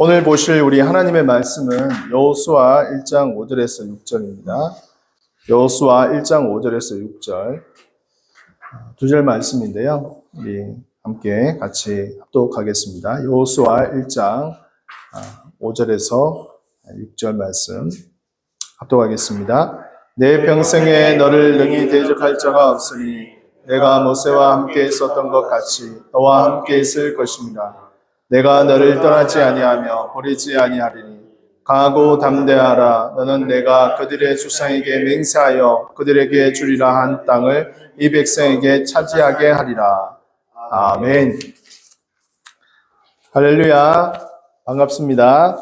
오늘 보실 우리 하나님의 말씀은 여호수아 1장 5절에서 6절입니다. 여호수아 1장 5절에서 6절 두 절 말씀인데요. 우리 함께 같이 합독하겠습니다. 여호수아 1장 5절에서 6절 말씀 합독하겠습니다. 내 평생에 너를 능히 대적할 자가 없으니 내가 모세와 함께 있었던 것 같이 너와 함께 있을 것입니다. 내가 너를 떠나지 아니하며 버리지 아니하리니 강하고 담대하라. 너는 내가 그들의 조상에게 맹세하여 그들에게 주리라 한 땅을 이 백성에게 차지하게 하리라. 아멘. 할렐루야. 반갑습니다.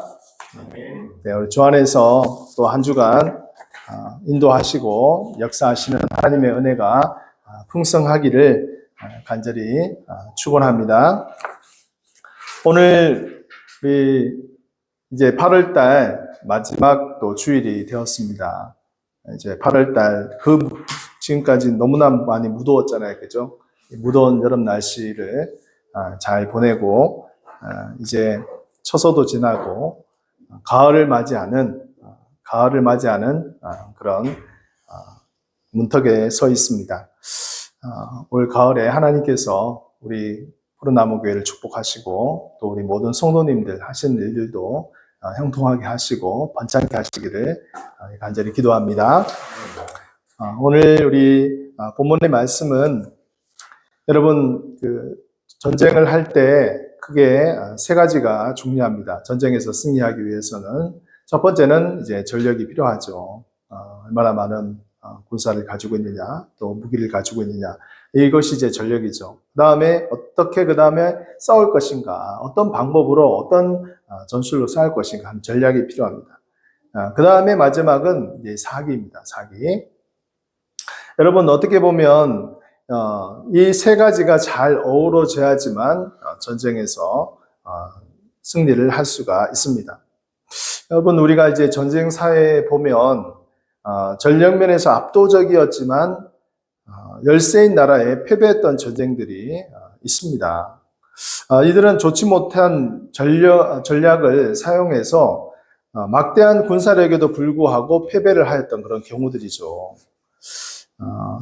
네, 우리 주 안에서 또 한 주간 인도하시고 역사하시는 하나님의 은혜가 풍성하기를 간절히 축원합니다. 오늘 우리 이제 8월달 마지막 또 주일이 되었습니다. 이제 8월달 지금까지 너무나 많이 무더웠잖아요, 그죠? 무더운 여름 날씨를 잘 보내고 이제 처서도 지나고 가을을 맞이하는 그런 문턱에 서 있습니다. 올 가을에 하나님께서 우리 푸른나무 교회를 축복하시고 또 우리 모든 성도님들 하시는 일들도 형통하게 하시고 번창케 하시기를 간절히 기도합니다. 오늘 우리 본문의 말씀은 여러분 전쟁을 할 때 크게 세 가지가 중요합니다. 전쟁에서 승리하기 위해서는 첫 번째는 이제 전력이 필요하죠. 얼마나 많은 군사를 가지고 있느냐, 또 무기를 가지고 있느냐. 이것이 이제 전력이죠. 그 다음에 싸울 것인가, 어떤 방법으로, 어떤 전술로 싸울 것인가 하는 전략이 필요합니다. 그 다음에 마지막은 이제 사기입니다. 사기. 여러분, 어떻게 보면, 이 세 가지가 잘 어우러져야지만 전쟁에서 승리를 할 수가 있습니다. 여러분, 우리가 이제 전쟁 사회에 보면, 전력면에서 압도적이었지만, 열세인 나라에 패배했던 전쟁들이 있습니다. 이들은 좋지 못한 전략을 사용해서 막대한 군사력에도 불구하고 패배를 하였던 그런 경우들이죠.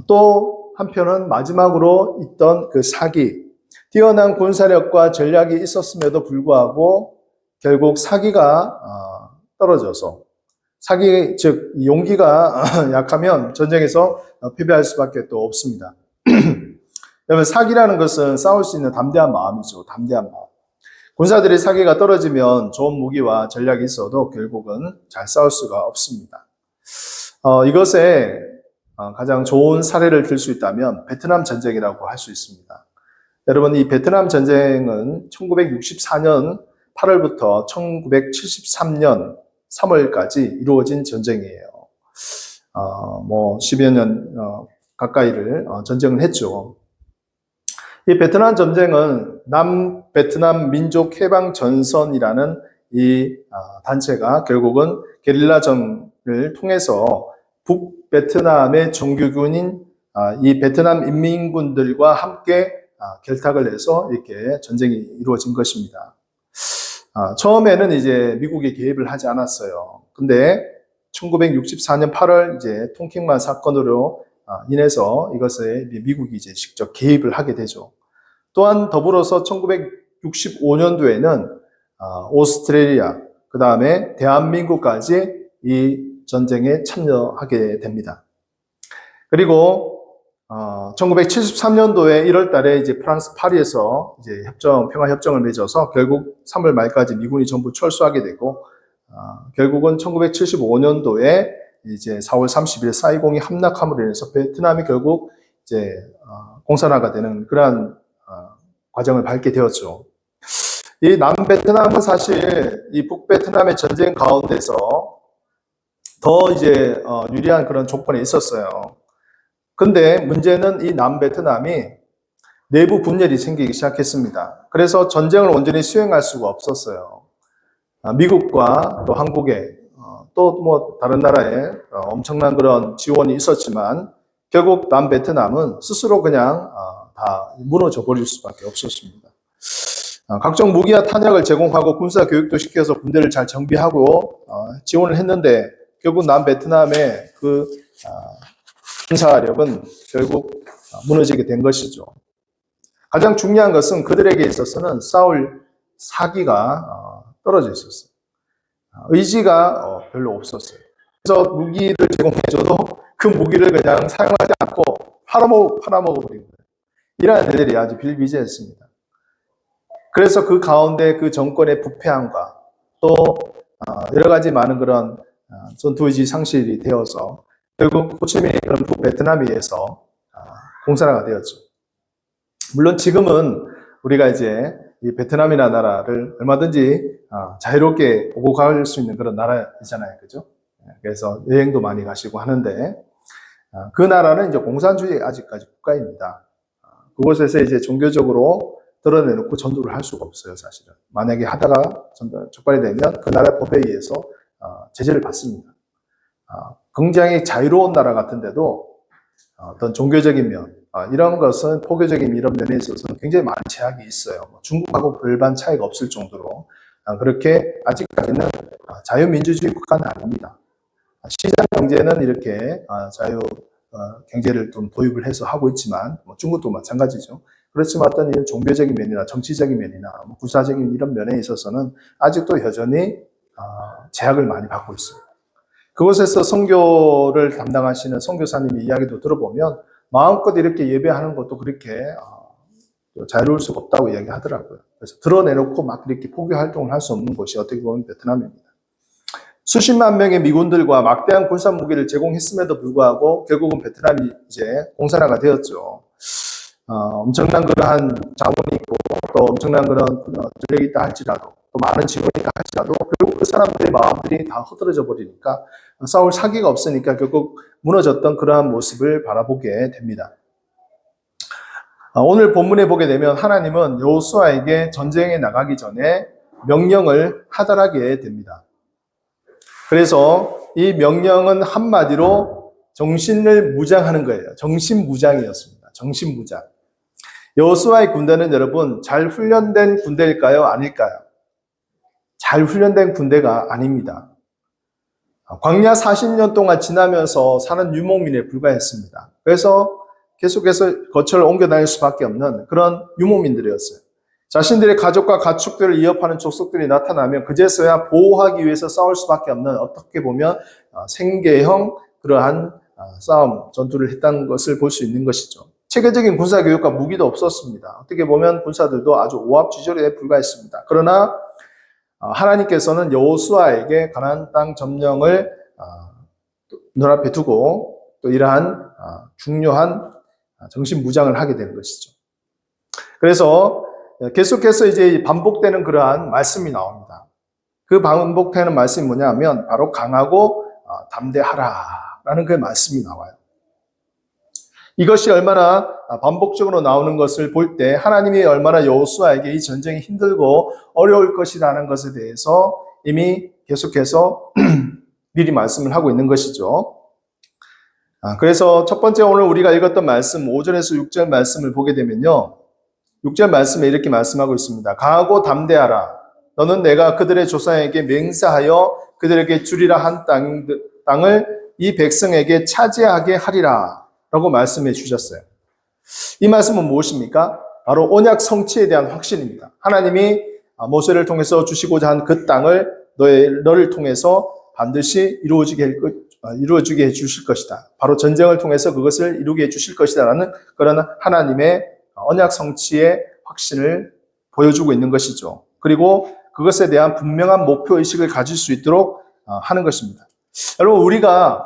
또 한편은 마지막으로 있던 그 사기, 뛰어난 군사력과 전략이 있었음에도 불구하고 결국 사기가 떨어져서 즉 용기가 약하면 전쟁에서 패배할 수밖에 또 없습니다. 여러분, 사기라는 것은 싸울 수 있는 담대한 마음이죠. 담대한 마음. 군사들의 사기가 떨어지면 좋은 무기와 전략이 있어도 결국은 잘 싸울 수가 없습니다. 이것에 가장 좋은 사례를 들 수 있다면 베트남 전쟁이라고 할 수 있습니다. 여러분, 이 베트남 전쟁은 1964년 8월부터 1973년 3월까지 이루어진 전쟁이에요. 10여 년 가까이를 전쟁을 했죠. 이 베트남 전쟁은 남베트남 민족해방전선이라는 이 단체가 결국은 게릴라전을 통해서 북베트남의 정규군인 이 베트남 인민군들과 함께 결탁을 해서 이렇게 전쟁이 이루어진 것입니다. 처음에는 이제 미국이 개입을 하지 않았어요. 근데 1964년 8월 이제 통킹만 사건으로 인해서 이것에 미국이 이제 직접 개입을 하게 되죠. 또한 더불어서 1965년도에는 오스트레일리아, 그 다음에 대한민국까지 이 전쟁에 참여하게 됩니다. 그리고 1973년도에 1월 달에 이제 프랑스 파리에서 이제 평화 협정을 맺어서 결국 3월 말까지 미군이 전부 철수하게 되고, 결국은 1975년도에 이제 4월 30일 사이공이 함락함으로 인해서 베트남이 결국 이제 공산화가 되는 그러한 과정을 밟게 되었죠. 이 남베트남은 사실 이 북베트남의 전쟁 가운데서 더 이제 유리한 그런 조건에 있었어요. 근데 문제는 이 남베트남이 내부 분열이 생기기 시작했습니다. 그래서 전쟁을 온전히 수행할 수가 없었어요. 미국과 또 한국에 또 다른 나라에 엄청난 그런 지원이 있었지만 결국 남베트남은 스스로 그냥 다 무너져 버릴 수밖에 없었습니다. 각종 무기와 탄약을 제공하고 군사 교육도 시켜서 군대를 잘 정비하고 지원을 했는데 결국 남베트남의 그 군사력은 결국 무너지게 된 것이죠. 가장 중요한 것은 그들에게 있어서는 싸울 사기가 떨어져 있었어요. 의지가 별로 없었어요. 그래서 무기를 제공해줘도 그 무기를 그냥 사용하지 않고 팔아먹어버린 거예요. 이러한 일들이 아주 비일비재했습니다. 그래서 그 가운데 그 정권의 부패함과 또 여러 가지 많은 그런 전투의지 상실이 되어서 결국 호치민이 그런 북베트남에 의해서 공산화가 되었죠. 물론 지금은 우리가 이제 이 베트남이라는 나라를 얼마든지 자유롭게 오고 갈 수 있는 그런 나라이잖아요. 그죠? 그래서 여행도 많이 가시고 하는데 그 나라는 이제 공산주의 아직까지 국가입니다. 그곳에서 이제 종교적으로 드러내놓고 전도를 할 수가 없어요, 사실은. 만약에 하다가 적발이 되면 그 나라 법에 의해서 제재를 받습니다. 굉장히 자유로운 나라 같은데도 어떤 종교적인 면, 이런 것은 포교적인 이런 면에 있어서는 굉장히 많은 제약이 있어요. 중국하고 별반 차이가 없을 정도로 그렇게 아직까지는 자유민주주의 국가는 아닙니다. 시장 경제는 이렇게 자유 경제를 좀 도입을 해서 하고 있지만 중국도 마찬가지죠. 그렇지만 어떤 이런 종교적인 면이나 정치적인 면이나 군사적인 이런 면에 있어서는 아직도 여전히 제약을 많이 받고 있습니다. 그곳에서 선교를 담당하시는 선교사님의 이야기도 들어보면 마음껏 이렇게 예배하는 것도 그렇게 자유로울 수가 없다고 이야기하더라고요. 그래서 드러내놓고 막 이렇게 포교 활동을 할 수 없는 곳이 어떻게 보면 베트남입니다. 수십만 명의 미군들과 막대한 군사 무기를 제공했음에도 불구하고 결국은 베트남이 이제 공산화가 되었죠. 엄청난 그러한 자원이 있고 또 엄청난 그런 전력이 있다 할지라도 또 많은 지원이 있다 할지라도 결국 그 사람들의 마음들이 다 흐트러져 버리니까 싸울 사기가 없으니까 결국 무너졌던 그러한 모습을 바라보게 됩니다. 오늘 본문에 보게 되면 하나님은 여호수아에게 전쟁에 나가기 전에 명령을 하달하게 됩니다. 그래서 이 명령은 한마디로 정신을 무장하는 거예요. 정신무장이었습니다. 정신무장. 여호수아의 군대는 여러분 잘 훈련된 군대일까요? 아닐까요? 잘 훈련된 군대가 아닙니다. 광야 40년 동안 지나면서 사는 유목민에 불과했습니다. 그래서 계속해서 거처를 옮겨 다닐 수밖에 없는 그런 유목민들이었어요. 자신들의 가족과 가축들을 이어파는 족속들이 나타나면 그제서야 보호하기 위해서 싸울 수밖에 없는 어떻게 보면 생계형 그러한 싸움, 전투를 했다는 것을 볼 수 있는 것이죠. 체계적인 군사교육과 무기도 없었습니다. 어떻게 보면 군사들도 아주 오합지졸에 불과했습니다. 그러나 하나님께서는 여호수아에게 가나안 땅 점령을 눈앞에 두고 또 이러한 중요한 정신무장을 하게 되는 것이죠. 그래서 계속해서 이제 반복되는 그러한 말씀이 나옵니다. 그 반복되는 말씀이 뭐냐면 바로 강하고 담대하라라는 그 말씀이 나와요. 이것이 얼마나 반복적으로 나오는 것을 볼 때 하나님이 얼마나 여호수아에게 이 전쟁이 힘들고 어려울 것이라는 것에 대해서 이미 계속해서 미리 말씀을 하고 있는 것이죠. 그래서 첫 번째 오늘 우리가 읽었던 말씀 5절에서 6절 말씀을 보게 되면요. 6절 말씀에 이렇게 말씀하고 있습니다. 강하고 담대하라. 너는 내가 그들의 조상에게 맹세하여 그들에게 주리라 한 땅을 이 백성에게 차지하게 하리라. 라고 말씀해 주셨어요. 이 말씀은 무엇입니까? 바로 언약 성취에 대한 확신입니다. 하나님이 모세를 통해서 주시고자 한 그 땅을 너를 통해서 반드시 이루어지게 해 주실 것이다. 바로 전쟁을 통해서 그것을 이루게 해 주실 것이다. 라는 그런 하나님의 언약 성취의 확신을 보여주고 있는 것이죠. 그리고 그것에 대한 분명한 목표의식을 가질 수 있도록 하는 것입니다. 여러분, 우리가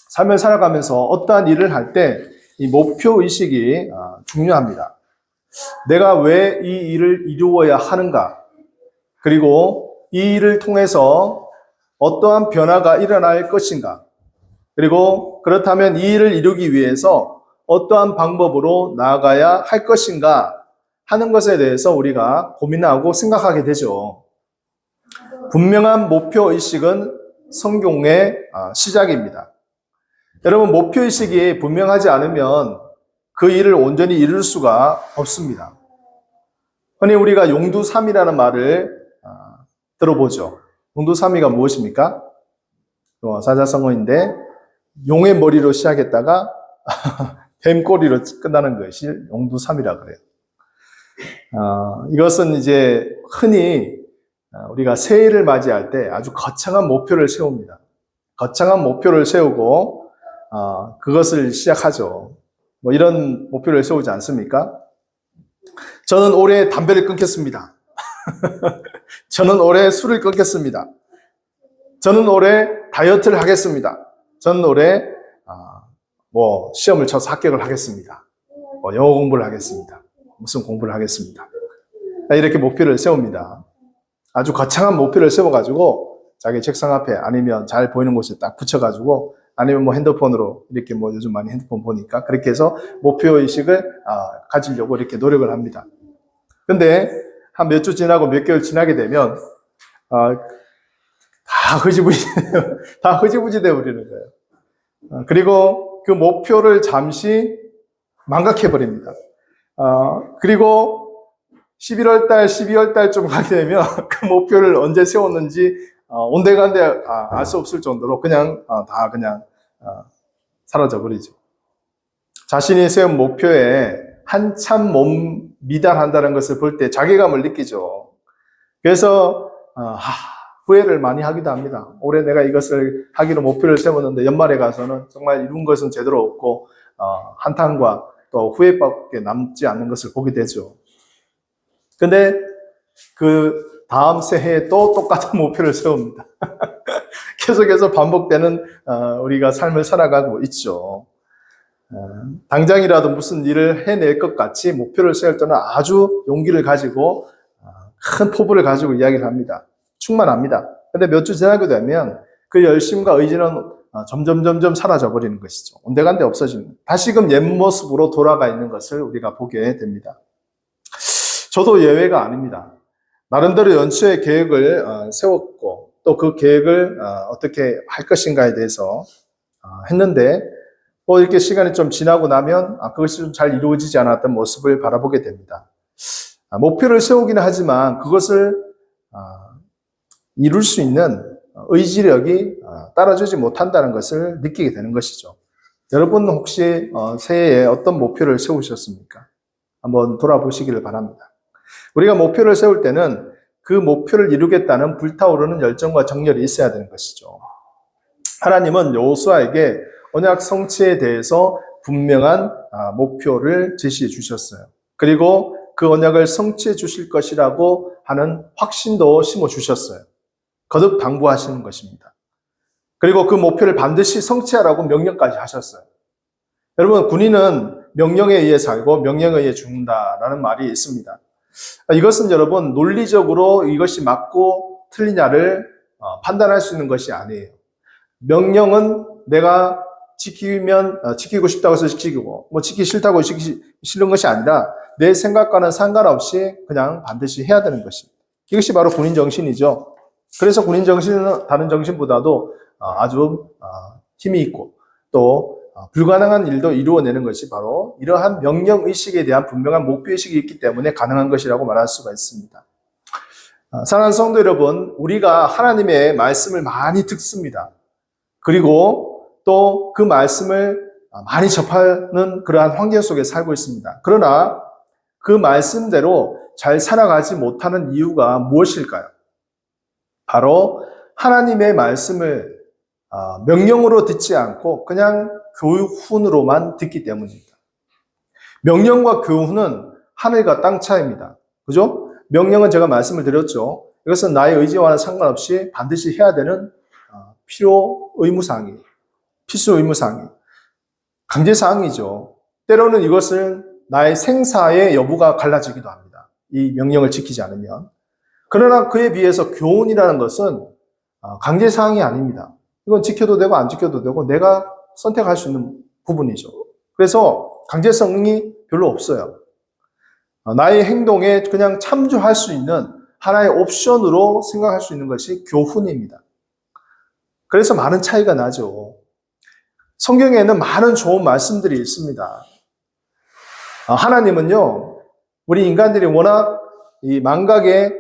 삶을 살아가면서 어떠한 일을 할 때 이 목표의식이 중요합니다. 내가 왜 이 일을 이루어야 하는가? 그리고 이 일을 통해서 어떠한 변화가 일어날 것인가? 그리고 그렇다면 이 일을 이루기 위해서 어떠한 방법으로 나아가야 할 것인가? 하는 것에 대해서 우리가 고민하고 생각하게 되죠. 분명한 목표의식은 성공의 시작입니다. 여러분, 목표의식이 분명하지 않으면 그 일을 온전히 이룰 수가 없습니다. 흔히 우리가 용두삼이라는 말을 들어보죠. 용두삼이가 무엇입니까? 사자성어인데 용의 머리로 시작했다가 뱀 꼬리로 끝나는 것이 용두삼이라 그래요. 이것은 이제 흔히 우리가 새해를 맞이할 때 아주 거창한 목표를 세웁니다. 거창한 목표를 세우고 그것을 시작하죠. 뭐 이런 목표를 세우지 않습니까? 저는 올해 담배를 끊겠습니다. 저는 올해 술을 끊겠습니다. 저는 올해 다이어트를 하겠습니다. 저는 올해 뭐 시험을 쳐서 합격을 하겠습니다. 뭐 영어 공부를 하겠습니다. 무슨 공부를 하겠습니다. 이렇게 목표를 세웁니다. 아주 거창한 목표를 세워가지고 자기 책상 앞에 아니면 잘 보이는 곳에 딱 붙여가지고 아니면 뭐 핸드폰으로 이렇게 뭐 요즘 많이 핸드폰 보니까 그렇게 해서 목표의식을 가지려고 이렇게 노력을 합니다. 근데 한 몇 주 지나고 몇 개월 지나게 되면 다 흐지부지 되어 버리는 거예요. 그리고 그 목표를 잠시 망각해 버립니다. 그리고 11월 달, 12월 달쯤 가게 되면 그 목표를 언제 세웠는지 온데간데 알 수 없을 정도로 그냥 다 그냥 사라져 버리죠. 자신이 세운 목표에 한참 몸 미달한다는 것을 볼 때 자괴감을 느끼죠. 그래서 후회를 많이 하기도 합니다. 올해 내가 이것을 하기로 목표를 세웠는데 연말에 가서는 정말 이룬 것은 제대로 없고 한탄과 또 후회밖에 남지 않는 것을 보게 되죠. 근데 그 다음 새해에 또 똑같은 목표를 세웁니다. 계속해서 반복되는 우리가 삶을 살아가고 있죠. 당장이라도 무슨 일을 해낼 것 같이 목표를 세울 때는 아주 용기를 가지고 큰 포부를 가지고 이야기를 합니다. 충만합니다. 근데 몇 주 지나게 되면 그 열심과 의지는 점점 사라져 버리는 것이죠. 온데간데 없어지는, 다시금 옛 모습으로 돌아가 있는 것을 우리가 보게 됩니다. 저도 예외가 아닙니다. 나름대로 연초에 계획을 세웠고 또 그 계획을 어떻게 할 것인가에 대해서 했는데 또 이렇게 시간이 좀 지나고 나면 그것이 좀 잘 이루어지지 않았던 모습을 바라보게 됩니다. 목표를 세우기는 하지만 그것을 이룰 수 있는 의지력이 따라주지 못한다는 것을 느끼게 되는 것이죠. 여러분 혹시 새해에 어떤 목표를 세우셨습니까? 한번 돌아보시기를 바랍니다. 우리가 목표를 세울 때는 그 목표를 이루겠다는 불타오르는 열정과 정열이 있어야 되는 것이죠. 하나님은 여호수아에게 언약 성취에 대해서 분명한 목표를 제시해 주셨어요. 그리고 그 언약을 성취해 주실 것이라고 하는 확신도 심어 주셨어요. 거듭 당부하시는 것입니다. 그리고 그 목표를 반드시 성취하라고 명령까지 하셨어요. 여러분, 군인은 명령에 의해 살고 명령에 의해 죽는다라는 말이 있습니다. 이것은 여러분 논리적으로 이것이 맞고 틀리냐를 판단할 수 있는 것이 아니에요. 명령은 내가 지키고 싶다고 해서 지키고 지키기 싫다고 지키기 싫은 것이 아니라 내 생각과는 상관없이 그냥 반드시 해야 되는 것입니다. 이것이 바로 군인 정신이죠. 그래서 군인 정신은 다른 정신보다도 아주 힘이 있고 또 불가능한 일도 이루어내는 것이 바로 이러한 명령의식에 대한 분명한 목표의식이 있기 때문에 가능한 것이라고 말할 수가 있습니다. 사랑하는 성도 여러분, 우리가 하나님의 말씀을 많이 듣습니다. 그리고 또 그 말씀을 많이 접하는 그러한 환경 속에 살고 있습니다. 그러나 그 말씀대로 잘 살아가지 못하는 이유가 무엇일까요? 바로 하나님의 말씀을 명령으로 듣지 않고 그냥 교훈으로만 듣기 때문입니다. 명령과 교훈은 하늘과 땅 차이입니다. 그죠? 명령은 제가 말씀을 드렸죠. 이것은 나의 의지와는 상관없이 반드시 해야 되는 필요 의무사항이에요. 필수 의무사항이에요. 강제사항이죠. 때로는 이것은 나의 생사의 여부가 갈라지기도 합니다. 이 명령을 지키지 않으면. 그러나 그에 비해서 교훈이라는 것은 강제사항이 아닙니다. 이건 지켜도 되고 안 지켜도 되고 내가 선택할 수 있는 부분이죠. 그래서 강제성이 별로 없어요. 나의 행동에 그냥 참조할 수 있는 하나의 옵션으로 생각할 수 있는 것이 교훈입니다. 그래서 많은 차이가 나죠. 성경에는 많은 좋은 말씀들이 있습니다. 하나님은요, 우리 인간들이 워낙 이 망각의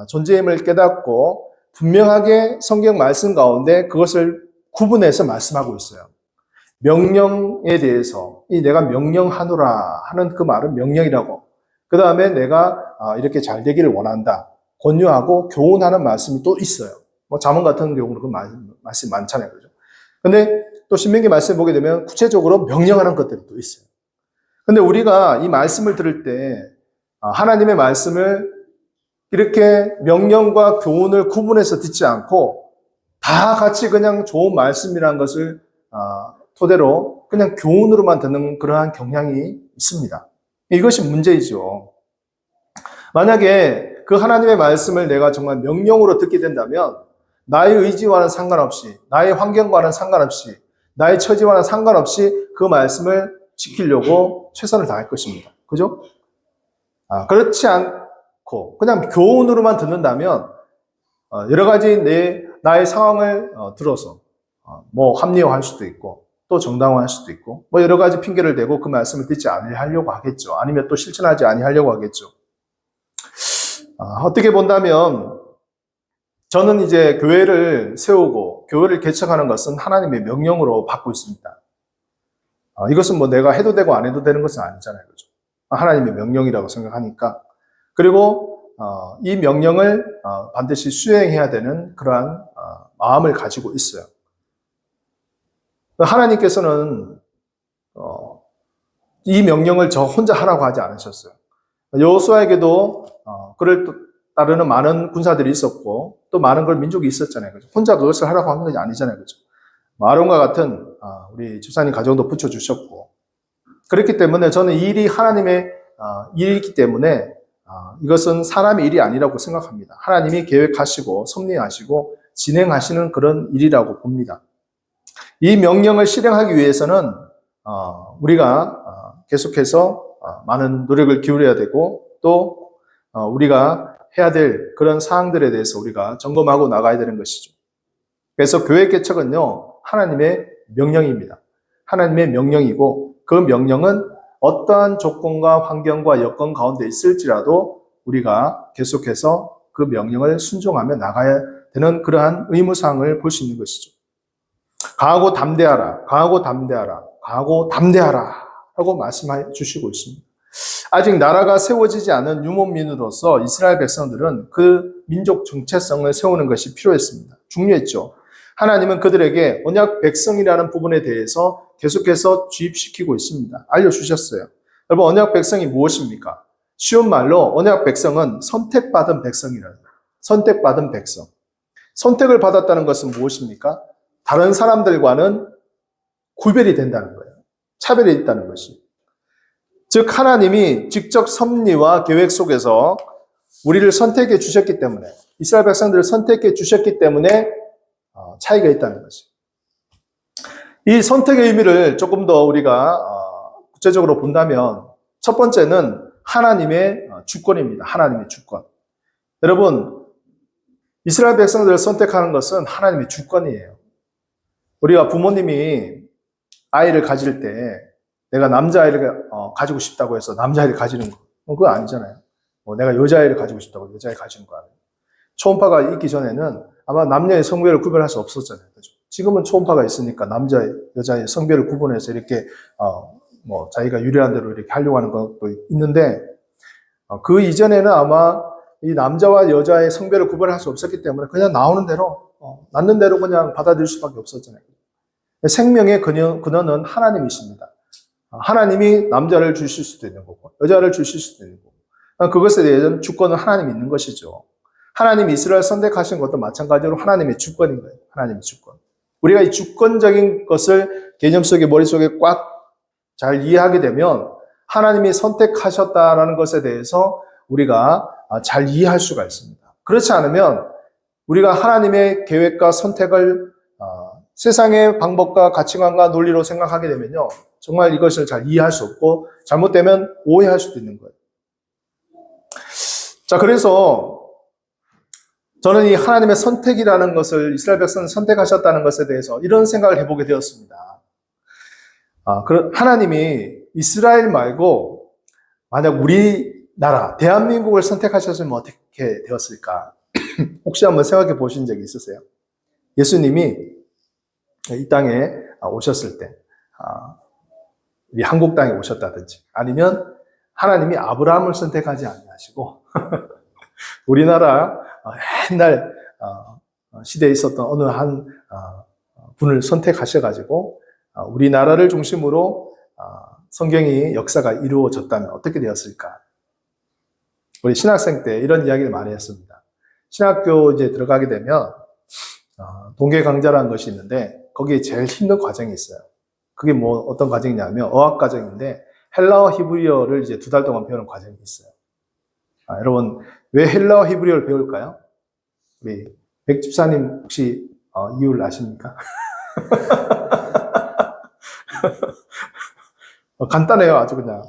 존재임을 깨닫고 분명하게 성경 말씀 가운데 그것을 구분해서 말씀하고 있어요. 명령에 대해서 이 내가 명령하노라 하는 그 말은 명령이라고. 그 다음에 내가 이렇게 잘 되기를 원한다. 권유하고 교훈하는 말씀이 또 있어요. 뭐 잠언 같은 경우는 그 말씀이 많잖아요. 그죠? 근데 또 신명기 말씀 보게 되면 구체적으로 명령하는 것들이 또 있어요. 근데 우리가 이 말씀을 들을 때 하나님의 말씀을 이렇게 명령과 교훈을 구분해서 듣지 않고 다 같이 그냥 좋은 말씀이라는 것을 토대로 그냥 교훈으로만 듣는 그러한 경향이 있습니다. 이것이 문제이죠. 만약에 그 하나님의 말씀을 내가 정말 명령으로 듣게 된다면 나의 의지와는 상관없이, 나의 환경과는 상관없이, 나의 처지와는 상관없이 그 말씀을 지키려고 최선을 다할 것입니다. 그죠? 그렇지 않고 그냥 교훈으로만 듣는다면 여러 가지 나의 상황을 들어서 뭐 합리화할 수도 있고 또 정당화할 수도 있고 뭐 여러 가지 핑계를 대고 그 말씀을 듣지 아니하려고 하겠죠. 아니면 또 실천하지 아니하려고 하겠죠. 어떻게 본다면 저는 이제 교회를 세우고 교회를 개척하는 것은 하나님의 명령으로 받고 있습니다. 이것은 뭐 내가 해도 되고 안 해도 되는 것은 아니잖아요. 그죠? 하나님의 명령이라고 생각하니까. 그리고 이 명령을 반드시 수행해야 되는 그러한 마음을 가지고 있어요. 하나님께서는 이 명령을 저 혼자 하라고 하지 않으셨어요. 여호수아에게도 그를 따르는 많은 군사들이 있었고 또 많은 걸 민족이 있었잖아요. 그죠? 혼자 그것을 하라고 한 것이 아니잖아요. 그죠? 아론과 같은 우리 집사님 가정도 붙여주셨고 그렇기 때문에 저는 이 일이 하나님의 일이기 때문에 이것은 사람의 일이 아니라고 생각합니다. 하나님이 계획하시고 섭리하시고 진행하시는 그런 일이라고 봅니다. 이 명령을 실행하기 위해서는 우리가 계속해서 많은 노력을 기울여야 되고 또 우리가 해야 될 그런 사항들에 대해서 우리가 점검하고 나가야 되는 것이죠. 그래서 교회 개척은요, 하나님의 명령입니다. 하나님의 명령이고 그 명령은 어떠한 조건과 환경과 여건 가운데 있을지라도 우리가 계속해서 그 명령을 순종하며 나가야 되는 그러한 의무사항을 볼 수 있는 것이죠. 강하고 담대하라, 강하고 담대하라, 강하고 담대하라 라고 말씀해 주시고 있습니다. 아직 나라가 세워지지 않은 유목민으로서 이스라엘 백성들은 그 민족 정체성을 세우는 것이 필요했습니다. 중요했죠. 하나님은 그들에게 언약 백성이라는 부분에 대해서 계속해서 주입시키고 있습니다. 알려주셨어요. 여러분, 언약 백성이 무엇입니까? 쉬운 말로 언약 백성은 선택받은 백성이라는 거예요. 선택받은 백성. 선택을 받았다는 것은 무엇입니까? 다른 사람들과는 구별이 된다는 거예요. 차별이 있다는 것이. 즉 하나님이 직접 섭리와 계획 속에서 우리를 선택해 주셨기 때문에 이스라엘 백성들을 선택해 주셨기 때문에 차이가 있다는 것이. 이 선택의 의미를 조금 더 우리가 구체적으로 본다면 첫 번째는 하나님의 주권입니다. 하나님의 주권. 여러분, 이스라엘 백성들을 선택하는 것은 하나님의 주권이에요. 우리가 부모님이 아이를 가질 때 내가 남자아이를 가지고 싶다고 해서 남자아이를 가지는 거 그거 아니잖아요. 내가 여자아이를 가지고 싶다고 여자아이 가지는 거 아니에요. 초음파가 있기 전에는 아마 남녀의 성별을 구별할 수 없었잖아요. 그죠? 지금은 초음파가 있으니까 남자, 여자의 성별을 구분해서 이렇게 자기가 유리한 대로 이렇게 하려고 하는 것도 있는데 그 이전에는 아마 이 남자와 여자의 성별을 구별할 수 없었기 때문에 그냥 나오는 대로 낳는 대로 그냥 받아들일 수밖에 없었잖아요. 생명의 근원은 하나님이십니다. 하나님이 남자를 주실 수도 있는 거고 여자를 주실 수도 있는 거고 그것에 대한 주권은 하나님이 있는 것이죠. 하나님이 이스라엘 선택하신 것도 마찬가지로 하나님의 주권인 거예요. 하나님의 주권. 우리가 이 주권적인 것을 개념 속에 머릿속에 꽉 잘 이해하게 되면 하나님이 선택하셨다라는 것에 대해서 우리가 잘 이해할 수가 있습니다. 그렇지 않으면 우리가 하나님의 계획과 선택을 세상의 방법과 가치관과 논리로 생각하게 되면요. 정말 이것을 잘 이해할 수 없고 잘못되면 오해할 수도 있는 거예요. 자, 그래서 저는 이 하나님의 선택이라는 것을 이스라엘 백성을 선택하셨다는 것에 대해서 이런 생각을 해보게 되었습니다. 하나님이 이스라엘 말고 만약 우리 나라, 대한민국을 선택하셨으면 어떻게 되었을까? 혹시 한번 생각해 보신 적이 있으세요? 예수님이 이 땅에 오셨을 때, 이 한국 땅에 오셨다든지, 아니면 하나님이 아브라함을 선택하지 아니하시고 우리나라 옛날 시대에 있었던 어느 한 분을 선택하셔가지고 우리나라를 중심으로 성경이 역사가 이루어졌다면 어떻게 되었을까? 우리 신학생 때 이런 이야기를 많이 했습니다. 신학교 이제 들어가게 되면 동계 강좌라는 것이 있는데 거기에 제일 힘든 과정이 있어요. 그게 뭐 어떤 과정이냐면 어학 과정인데 헬라어 히브리어를 이제 2달 동안 배우는 과정이 있어요. 여러분 왜 헬라어 히브리어를 배울까요? 우리 백 집사님 혹시 이유를 아십니까? 간단해요, 아주 그냥.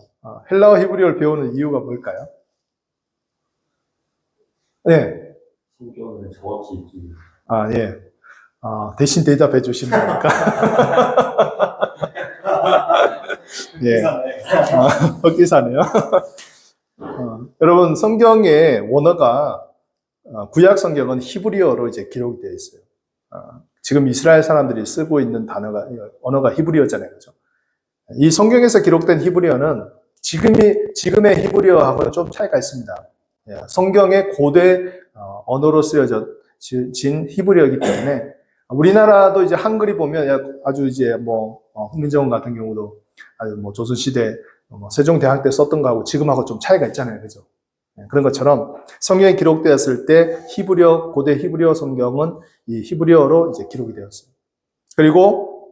헬라어 히브리어를 배우는 이유가 뭘까요? 네. 성경을 정확히 읽기. 예. 대신 대답해 주신다니까. 예. 헛기사네요. 여러분, 성경의 원어가, 구약 성경은 히브리어로 이제 기록이 되어 있어요. 지금 이스라엘 사람들이 쓰고 있는 언어가 히브리어잖아요. 그죠? 이 성경에서 기록된 히브리어는 지금의 히브리어하고는 좀 차이가 있습니다. 성경의 고대 언어로 쓰여진 히브리어이기 때문에 우리나라도 이제 한글이 보면 아주 이제 훈민정음 같은 경우도 아주 조선시대 세종대왕 때 썼던 거하고 지금하고 좀 차이가 있잖아요. 그죠? 그런 것처럼 성경이 기록되었을 때 고대 히브리어 성경은 이 히브리어로 이제 기록이 되었어요. 그리고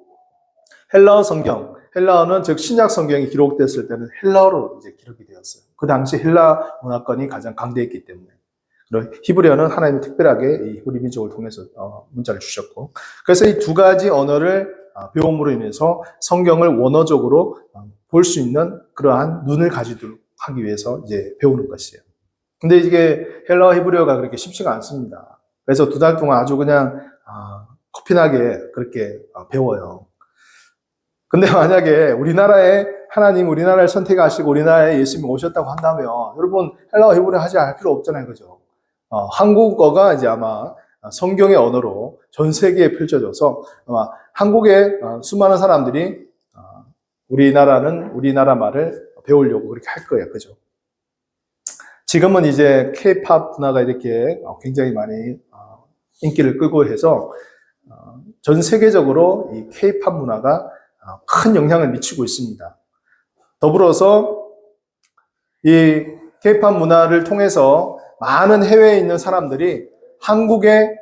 헬라어 성경, 헬라어는 즉 신약 성경이 기록됐을 때는 헬라어로 이제 기록이 되었어요. 그 당시 헬라 문화권이 가장 강대했기 때문에. 그리고 히브리어는 하나님이 특별하게 이 히브리 민족을 통해서 문자를 주셨고, 그래서 이 두 가지 언어를 배움으로 인해서 성경을 원어적으로 볼 수 있는 그러한 눈을 가지도록 하기 위해서 이제 배우는 것이에요. 근데 이게 헬라어 히브리어가 그렇게 쉽지가 않습니다. 그래서 2달 동안 아주 그냥 코피나게 그렇게 배워요. 근데 만약에 우리나라를 선택하시고 우리나라에 예수님이 오셨다고 한다면 여러분 헬라어 히브리어 하지 않을 필요 없잖아요. 그죠? 한국어가 이제 아마 성경의 언어로 전 세계에 펼쳐져서 아마 한국의 수많은 사람들이 우리나라 말을 배우려고 그렇게 할 거예요. 그죠? 지금은 이제 K-팝 문화가 이렇게 굉장히 많이 인기를 끌고 해서 전 세계적으로 이 K-팝 문화가 큰 영향을 미치고 있습니다. 더불어서 이 K-팝 문화를 통해서 많은 해외에 있는 사람들이 한국의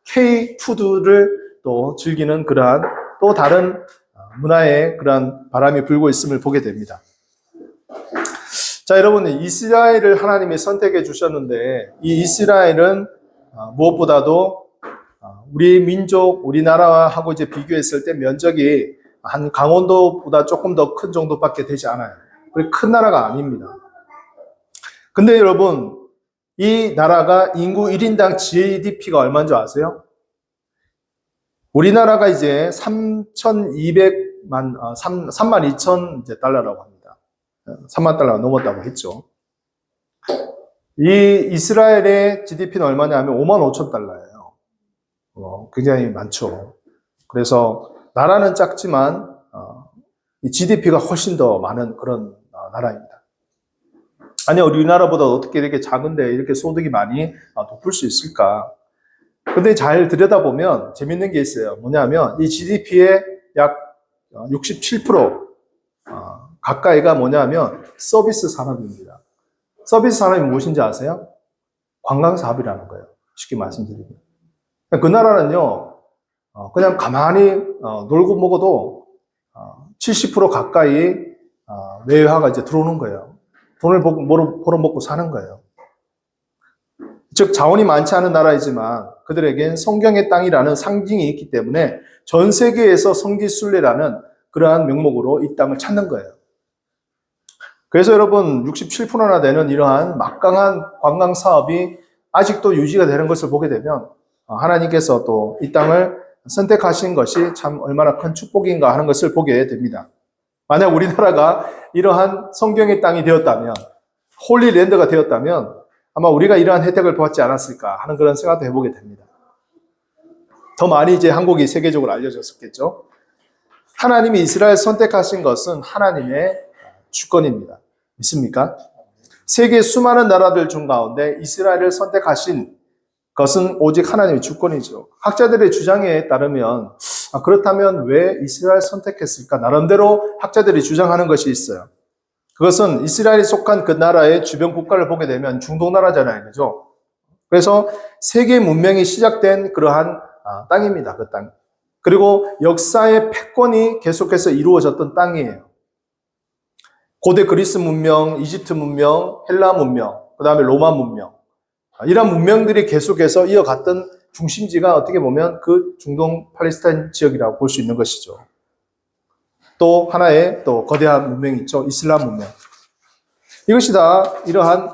K-푸드를 또 즐기는 그러한 또 다른 문화의 그러한 바람이 불고 있음을 보게 됩니다. 자, 여러분, 이스라엘을 하나님이 선택해 주셨는데 이 이스라엘은 무엇보다도 우리 민족, 우리나라하고 이제 비교했을 때 면적이 한 강원도보다 조금 더 큰 정도밖에 되지 않아요. 그렇게 큰 나라가 아닙니다. 근데 여러분, 이 나라가 인구 1인당 GDP가 얼마인 줄 아세요? 우리나라가 이제 32,000 달러라고 합니다. 3만 달러가 넘었다고 했죠. 이 이스라엘의 GDP는 얼마냐면 55,000달러예요. 굉장히 많죠. 그래서 나라는 작지만 이 GDP가 훨씬 더 많은 그런 나라입니다. 아니, 우리나라보다 어떻게 이렇게 작은데 이렇게 소득이 많이 높을 수 있을까? 근데 잘 들여다보면 재밌는 게 있어요. 뭐냐면 이 GDP의 약 67% 가까이가 뭐냐면 서비스 산업입니다. 서비스 산업이 무엇인지 아세요? 관광 사업이라는 거예요. 쉽게 말씀드리면. 그 나라는요, 그냥 가만히 놀고 먹어도 70% 가까이 외화가 이제 들어오는 거예요. 돈을 벌어먹고 사는 거예요. 즉 자원이 많지 않은 나라이지만 그들에겐 성경의 땅이라는 상징이 있기 때문에 전 세계에서 성지순례라는 그러한 명목으로 이 땅을 찾는 거예요. 그래서 여러분 67%나 되는 이러한 막강한 관광 사업이 아직도 유지가 되는 것을 보게 되면 하나님께서 또 이 땅을 선택하신 것이 참 얼마나 큰 축복인가 하는 것을 보게 됩니다. 만약 우리나라가 이러한 성경의 땅이 되었다면 홀리랜드가 되었다면 아마 우리가 이러한 혜택을 받지 않았을까 하는 그런 생각도 해보게 됩니다. 더 많이 이제 한국이 세계적으로 알려졌었겠죠. 하나님이 이스라엘 선택하신 것은 하나님의 주권입니다. 믿습니까? 세계 수많은 나라들 중 가운데 이스라엘을 선택하신 것은 오직 하나님의 주권이죠. 학자들의 주장에 따르면 그렇다면 왜 이스라엘 선택했을까? 나름대로 학자들이 주장하는 것이 있어요. 그것은 이스라엘이 속한 그 나라의 주변 국가를 보게 되면 중동 나라잖아요. 그죠? 그래서 세계 문명이 시작된 그러한 땅입니다. 그 땅. 그리고 역사의 패권이 계속해서 이루어졌던 땅이에요. 고대 그리스 문명, 이집트 문명, 헬라 문명, 그 다음에 로마 문명. 이런 문명들이 계속해서 이어갔던 중심지가 어떻게 보면 그 중동 팔레스타인 지역이라고 볼 수 있는 것이죠. 또 하나의 또 거대한 문명이 있죠. 이슬람 문명. 이것이 다 이러한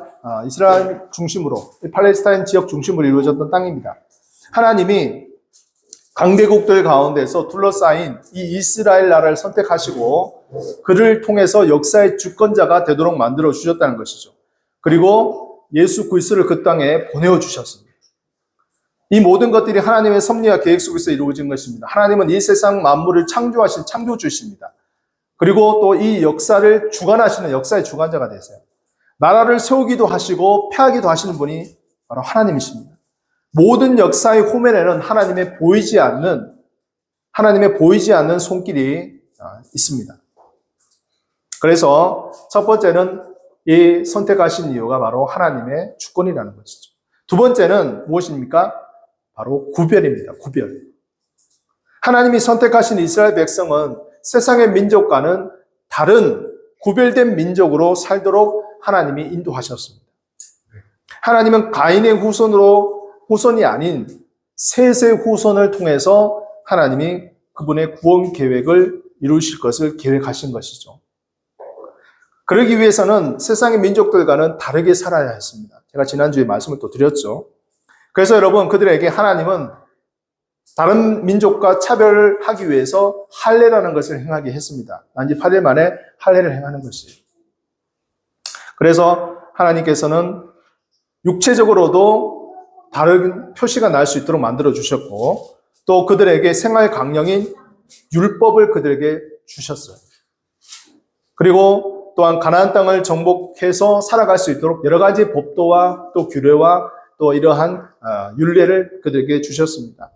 이스라엘 중심으로, 팔레스타인 지역 중심으로 이루어졌던 땅입니다. 하나님이 강대국들 가운데서 둘러싸인 이 이스라엘 나라를 선택하시고 그를 통해서 역사의 주권자가 되도록 만들어 주셨다는 것이죠. 그리고 예수 그리스도를 그 땅에 보내어 주셨습니다. 이 모든 것들이 하나님의 섭리와 계획 속에서 이루어진 것입니다. 하나님은 이 세상 만물을 창조하신 창조주이십니다. 그리고 또 이 역사를 주관하시는 역사의 주관자가 되세요. 나라를 세우기도 하시고 폐하기도 하시는 분이 바로 하나님이십니다. 모든 역사의 호면에는 하나님의 보이지 않는 손길이 있습니다. 그래서 첫 번째는 이 선택하신 이유가 바로 하나님의 주권이라는 것이죠. 두 번째는 무엇입니까? 바로 구별입니다. 구별. 하나님이 선택하신 이스라엘 백성은 세상의 민족과는 다른 구별된 민족으로 살도록 하나님이 인도하셨습니다. 하나님은 가인의 후손이 아닌 셋의 후손을 통해서 하나님이 그분의 구원 계획을 이루실 것을 계획하신 것이죠. 그러기 위해서는 세상의 민족들과는 다르게 살아야 했습니다. 제가 지난주에 말씀을 또 드렸죠. 그래서 여러분, 그들에게 하나님은 다른 민족과 차별을 하기 위해서 할례라는 것을 행하게 했습니다. 난지 8일 만에 할례를 행하는 것이에요. 그래서 하나님께서는 육체적으로도 다른 표시가 날 수 있도록 만들어 주셨고 또 그들에게 생활 강령인 율법을 그들에게 주셨어요. 그리고 또한 가나안 땅을 정복해서 살아갈 수 있도록 여러 가지 법도와 또 규례와 또 이러한 율례를 그들에게 주셨습니다.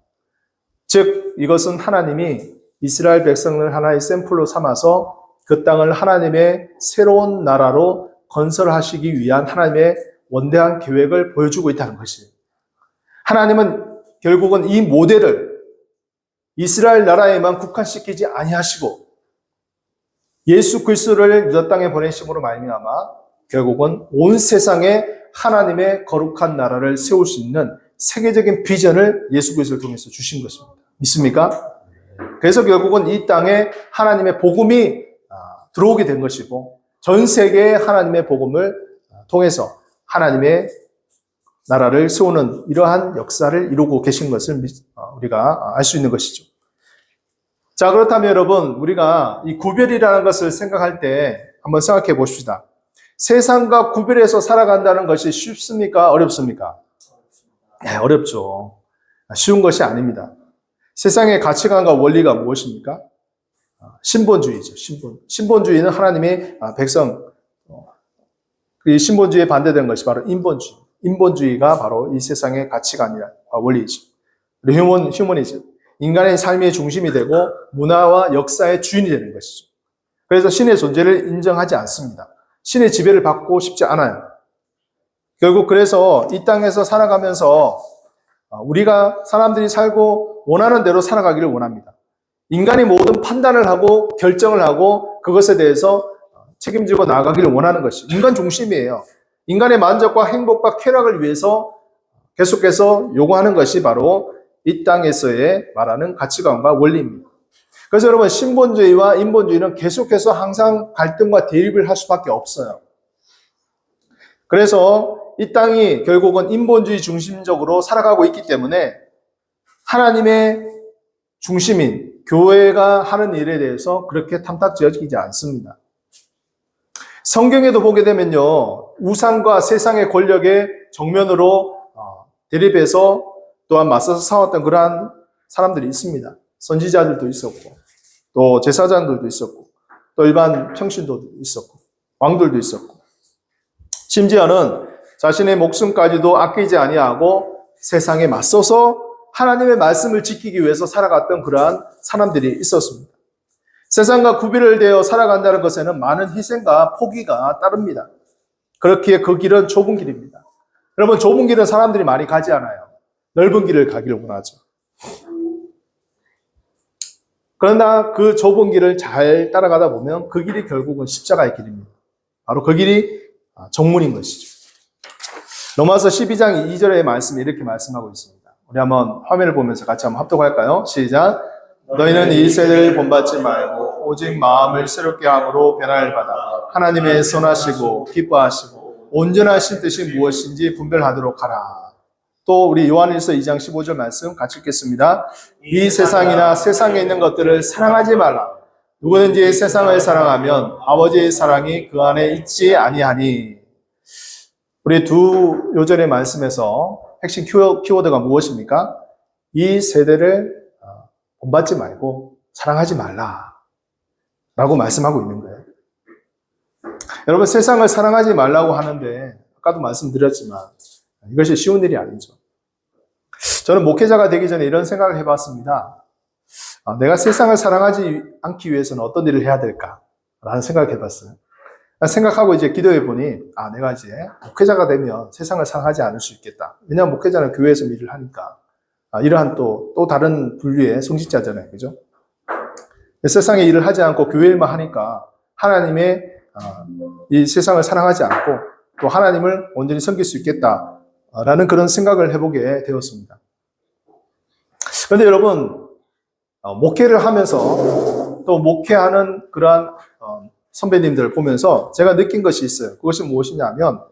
즉 이것은 하나님이 이스라엘 백성을 하나의 샘플로 삼아서 그 땅을 하나님의 새로운 나라로 건설하시기 위한 하나님의 원대한 계획을 보여주고 있다는 것이에요. 하나님은 결국은 이 모델을 이스라엘 나라에만 국한시키지 아니하시고 예수 그리스도를 유다 땅에 보내심으로 말미암아 결국은 온 세상에 하나님의 거룩한 나라를 세울 수 있는 세계적인 비전을 예수 그리스도를 통해서 주신 것입니다. 믿습니까? 그래서 결국은 이 땅에 하나님의 복음이 들어오게 된 것이고 전 세계에 하나님의 복음을 통해서 하나님의 나라를 세우는 이러한 역사를 이루고 계신 것을 우리가 알 수 있는 것이죠. 자, 그렇다면 여러분, 우리가 이 구별이라는 것을 생각할 때 한번 생각해 봅시다. 세상과 구별해서 살아간다는 것이 쉽습니까? 어렵습니까? 네, 어렵죠. 쉬운 것이 아닙니다. 세상의 가치관과 원리가 무엇입니까? 신본주의죠. 신본주의는 하나님의 백성, 이 신본주의에 반대되는 것이 바로 인본주의. 인본주의가 바로 이 세상의 가치관이와 원리이죠. 그리고 휴머니즘. 인간의 삶의 중심이 되고 문화와 역사의 주인이 되는 것이죠. 그래서 신의 존재를 인정하지 않습니다. 신의 지배를 받고 싶지 않아요. 결국 그래서 이 땅에서 살아가면서 우리가 사람들이 살고 원하는 대로 살아가기를 원합니다. 인간이 모든 판단을 하고 결정을 하고 그것에 대해서 책임지고 나아가기를 원하는 것이 인간 중심이에요. 인간의 만족과 행복과 쾌락을 위해서 계속해서 요구하는 것이 바로 이 땅에서의 말하는 가치관과 원리입니다. 그래서 여러분 신본주의와 인본주의는 계속해서 항상 갈등과 대립을 할 수밖에 없어요. 그래서 이 땅이 결국은 인본주의 중심적으로 살아가고 있기 때문에 하나님의 중심인 교회가 하는 일에 대해서 그렇게 탐탁지어지지 않습니다. 성경에도 보게 되면요, 우상과 세상의 권력에 정면으로 대립해서 또한 맞서서 싸웠던 그러한 사람들이 있습니다. 선지자들도 있었고, 또 제사장들도 있었고, 또 일반 평신도도 있었고, 왕들도 있었고, 심지어는 자신의 목숨까지도 아끼지 아니하고 세상에 맞서서 하나님의 말씀을 지키기 위해서 살아갔던 그러한 사람들이 있었습니다. 세상과 구별을 되어 살아간다는 것에는 많은 희생과 포기가 따릅니다. 그렇기에 그 길은 좁은 길입니다. 여러분, 좁은 길은 사람들이 많이 가지 않아요. 넓은 길을 가기를 원하죠. 그러나 그 좁은 길을 잘 따라가다 보면 그 길이 결국은 십자가의 길입니다. 바로 그 길이 정문인 것이죠. 로마서 12장 2절의 말씀이 이렇게 말씀하고 있습니다. 우리 한번 화면을 보면서 같이 한번 합독할까요? 시작. 너희는 이 세대를 본받지 말고 오직 마음을 새롭게 함으로 변화를 받아 하나님의 선하시고 기뻐하시고 온전하신 뜻이 무엇인지 분별하도록 하라. 또 우리 요한일서 2장 15절 말씀 같이 읽겠습니다. 이 세상이나 세상에 있는 것들을 사랑하지 말라. 누구든지 세상을 사랑하면 아버지의 사랑이 그 안에 있지 아니하니. 우리 두 요절의 말씀에서 핵심 키워드가 무엇입니까? 이 세대를 본받지 말고 사랑하지 말라 라고 말씀하고 있는 거예요. 여러분, 세상을 사랑하지 말라고 하는데 아까도 말씀드렸지만 이것이 쉬운 일이 아니죠. 저는 목회자가 되기 전에 이런 생각을 해봤습니다. 내가 세상을 사랑하지 않기 위해서는 어떤 일을 해야 될까라는 생각을 해봤어요. 생각하고 이제 기도해 보니 내가 이제 목회자가 되면 세상을 사랑하지 않을 수 있겠다. 왜냐하면 목회자는 교회에서 일을 하니까 이러한 또 다른 분류의 성직자잖아요. 그죠? 세상에 일을 하지 않고 교회 일만 하니까 하나님의 이 세상을 사랑하지 않고 또 하나님을 온전히 섬길 수 있겠다라는 그런 생각을 해보게 되었습니다. 그런데 여러분, 목회를 하면서 또 목회하는 그러한 선배님들을 보면서 제가 느낀 것이 있어요. 그것이 무엇이냐면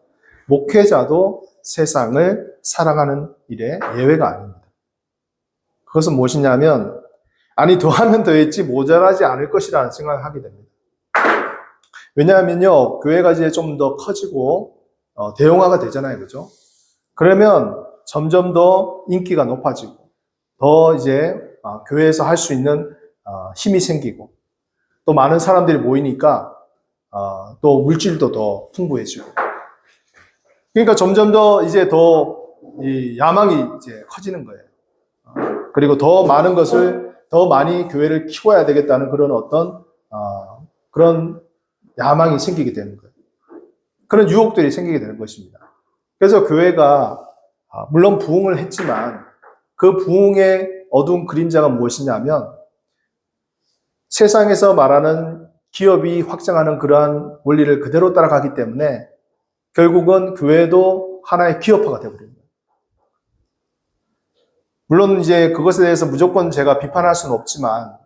목회자도 세상을 사랑하는 일에 예외가 아닙니다. 그것은 무엇이냐면 더하면 더했지 모자라지 않을 것이라는 생각을 하게 됩니다. 왜냐하면요, 교회가 이제 좀 더 커지고 대형화가 되잖아요. 그죠? 그러면 점점 더 인기가 높아지고 더 이제 교회에서 할 수 있는 힘이 생기고 또 많은 사람들이 모이니까 또 물질도 더 풍부해지고, 그러니까 점점 더 이제 이 야망이 이제 커지는 거예요. 그리고 더 많은 것을 더 많이 교회를 키워야 되겠다는 그런 그런 야망이 생기게 되는 거예요. 그런 유혹들이 생기게 되는 것입니다. 그래서 교회가 물론 부흥을 했지만 그 부흥의 어두운 그림자가 무엇이냐면 세상에서 말하는 기업이 확장하는 그러한 원리를 그대로 따라가기 때문에 결국은 교회도 하나의 기업화가 되어버립니다. 물론 이제 그것에 대해서 무조건 제가 비판할 수는 없지만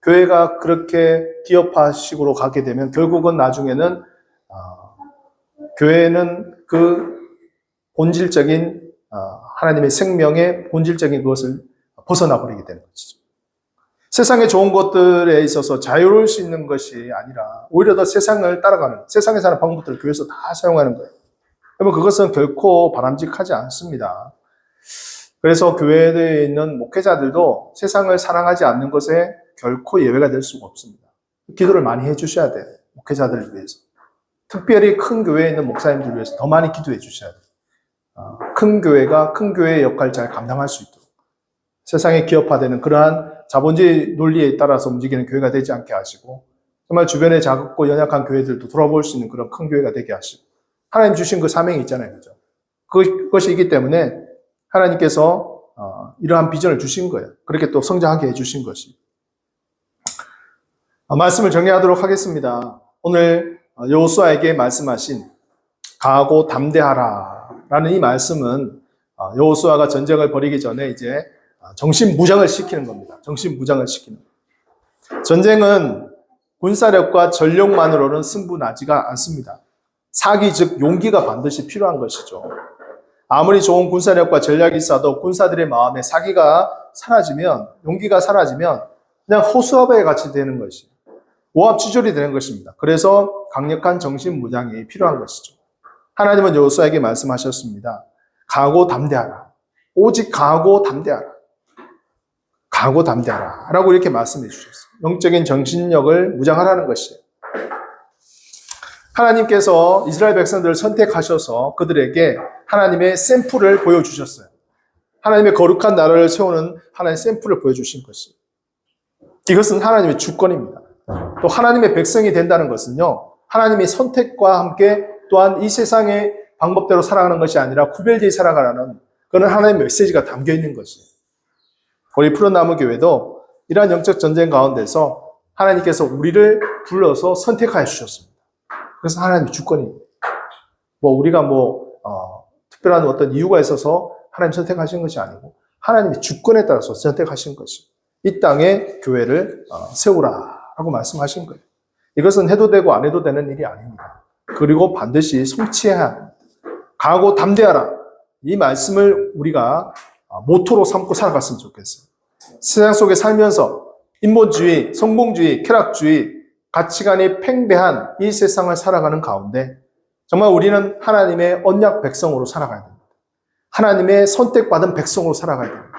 교회가 그렇게 기업화식으로 가게 되면 결국은 나중에는 교회는 그 본질적인 하나님의 생명의 본질적인 그것을 벗어나 버리게 되는 것이죠. 세상의 좋은 것들에 있어서 자유로울 수 있는 것이 아니라 오히려 더 세상을 따라가는, 세상에 사는 방법들을 교회에서 다 사용하는 거예요. 여러분, 그것은 결코 바람직하지 않습니다. 그래서 교회에 있는 목회자들도 세상을 사랑하지 않는 것에 결코 예외가 될 수가 없습니다. 기도를 많이 해주셔야 돼요. 목회자들을 위해서. 특별히 큰 교회에 있는 목사님들 위해서 더 많이 기도해 주셔야 돼요. 큰 교회가 큰 교회의 역할을 잘 감당할 수 있도록 세상에 기업화되는 그러한 자본주의 논리에 따라서 움직이는 교회가 되지 않게 하시고 정말 주변에 작고 연약한 교회들도 돌아볼 수 있는 그런 큰 교회가 되게 하시고 하나님 주신 그 사명이 있잖아요. 그죠? 그것이 있기 때문에 하나님께서 이러한 비전을 주신 거예요. 그렇게 또 성장하게 해주신 것이. 말씀을 정리하도록 하겠습니다. 오늘 여호수아에게 말씀하신 강하고 담대하라 라는 이 말씀은 여호수아가 전쟁을 벌이기 전에 이제 정신무장을 시키는 겁니다. 정신무장을 시키는 겁니다. 전쟁은 군사력과 전력만으로는 승부나지가 않습니다. 사기 즉 용기가 반드시 필요한 것이죠. 아무리 좋은 군사력과 전략이 있어도 군사들의 마음에 사기가 사라지면, 용기가 사라지면 그냥 호수아비에 같이 되는 것이. 오합지졸이 되는 것입니다. 그래서 강력한 정신 무장이 필요한 것이죠. 하나님은 여호수아에게 말씀하셨습니다. 강하고 담대하라. 오직 강하고 담대하라. 강하고 담대하라. 라고 이렇게 말씀해 주셨어요. 영적인 정신력을 무장하라는 것이에요. 하나님께서 이스라엘 백성들을 선택하셔서 그들에게 하나님의 샘플을 보여주셨어요. 하나님의 거룩한 나라를 세우는 하나님의 샘플을 보여주신 것이에요. 이것은 하나님의 주권입니다. 또 하나님의 백성이 된다는 것은요, 하나님의 선택과 함께 또한 이 세상의 방법대로 살아가는 것이 아니라 구별되어 살아가라는 그런 하나님의 메시지가 담겨 있는 것이에요. 우리 푸른나무 교회도 이러한 영적 전쟁 가운데서 하나님께서 우리를 불러서 선택하여 주셨습니다. 그래서 하나님의 주권입니다. 우리가 특별한 어떤 이유가 있어서 하나님 선택하신 것이 아니고 하나님의 주권에 따라서 선택하신 것이 이 땅에 교회를 세우라라고 말씀하신 거예요. 이것은 해도 되고 안 해도 되는 일이 아닙니다. 그리고 반드시 성취해야 합니다. 강하고 담대하라. 이 말씀을 우리가 모토로 삼고 살아갔으면 좋겠어요. 세상 속에 살면서 인본주의, 성공주의, 쾌락주의, 가치관이 팽배한 이 세상을 살아가는 가운데 정말 우리는 하나님의 언약 백성으로 살아가야 됩니다. 하나님의 선택받은 백성으로 살아가야 됩니다.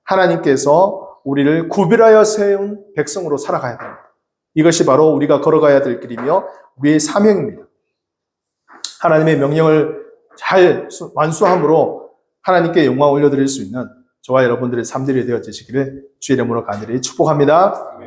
하나님께서 우리를 구별하여 세운 백성으로 살아가야 됩니다. 이것이 바로 우리가 걸어가야 될 길이며 우리의 사명입니다. 하나님의 명령을 잘 완수함으로 하나님께 영광 올려드릴 수 있는 저와 여러분들의 삶들이 되어지시기를 주의 이름으로 간절히 축복합니다.